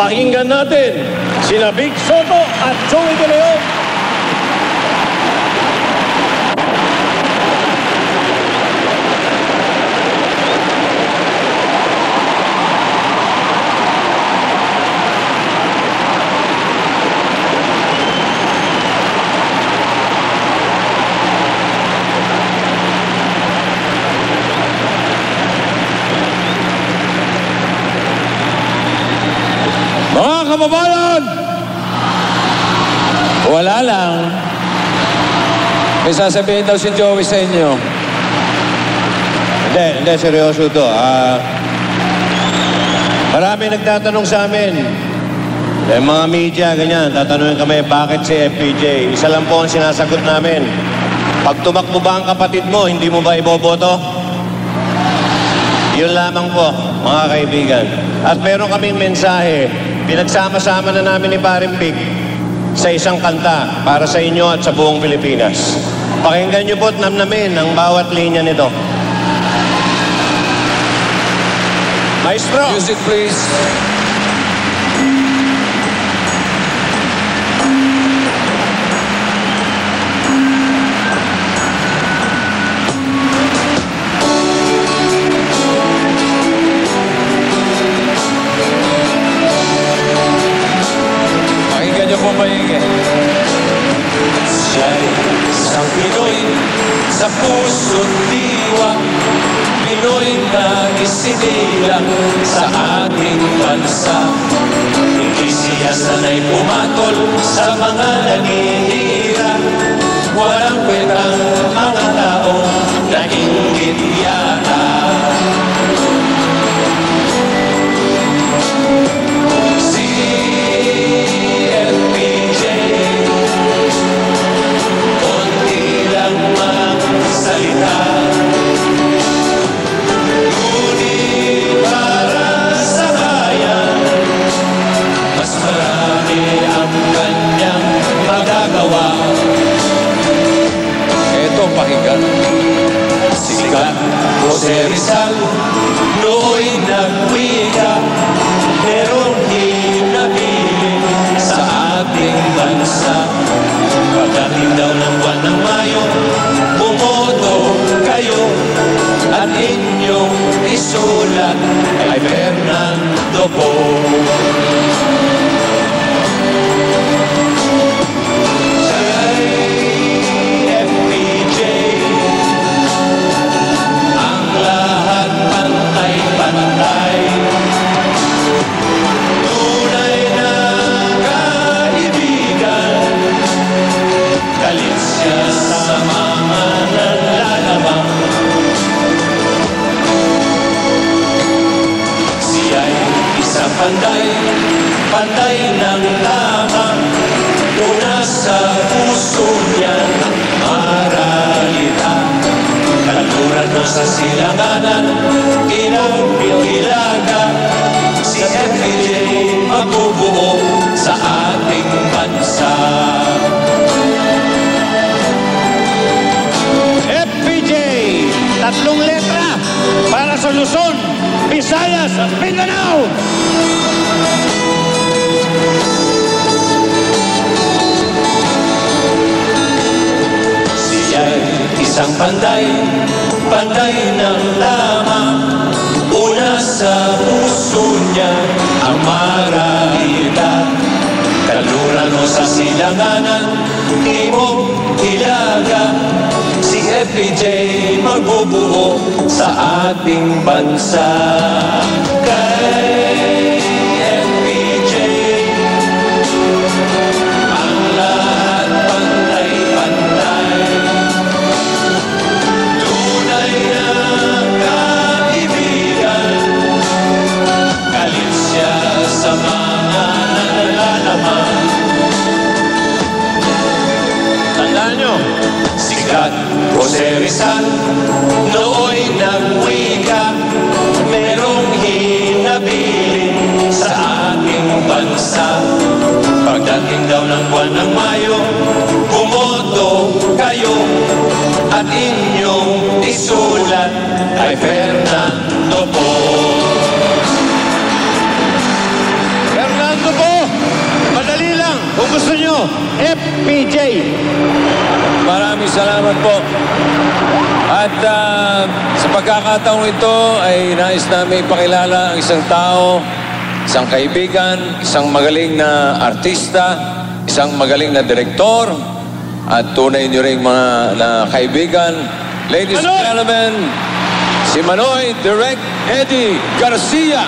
Pakinggan natin sina Vic Soto at Joey De Leon. Kababayan! Wala lang. May sasabihin daw si Joey sa inyo. Hindi, seryoso to. Marami nagtatanong sa amin. Yung mga media, ganyan, tatanungin kami, bakit si FPJ? Isa lang po ang sinasagot namin. Pag tumakbo ba ang kapatid mo, hindi mo ba iboboto? Yun lamang po, mga kaibigan. At meron kaming mensahe. Pinagsama-sama na namin ni Paring Vic sa isang kanta para sa inyo at sa buong Pilipinas. Pakinggan niyo po at namnamin ang bawat linya nito. Maestro! Music, please. Siya'y isang Pinoy sa puso't diwa, Pinoy na isinilang sa ating bansa. Hindi siya sanay pumatol sa mga naninira, walang kwentang mga taong nainggit yata. Pakinggan. Sikat Jose Rizal, nooy nagwika, merong hinabilin sa ating bansa. Pagdating daw ng buwan ng Mayo, bumoto kayo at inyong isulat kay Fernando Po. Pantay ng tama, una sa puso niya maralita. Kaluran mo sa silanganan, kinang-ilaga, si FPJ mabubuo sa ating bansa. FPJ, 3 letra para sa Luzon, Visayas at Mindanao. Isang panday ng tama, una sa puso niya ang maralita. Kaluran mo sa silanganan, timog hilaga, si FPJ magbubuo sa ating bansa. Kay FPJ, ang lahat pantay-pantay. Tunay na kaibigan, galit siya sa mga nalalaman. Tandaan nyo, Sikat Jose Rizal, nooy nagwika, merong hinabilin sa ating bansa. Pagdating daw ng buwan ng Mayo, bumoto kayo at inyong isulat kay Fernando Po. Fernando PJ. Maraming salamat po. At sa pagkakataong ito ay nais namin ipakilala ang isang tao, isang kaibigan, isang magaling na artista, isang magaling na direktor, at tunay nyo rin mga na kaibigan. Ladies and gentlemen, si Manoy Direct Eddie Garcia.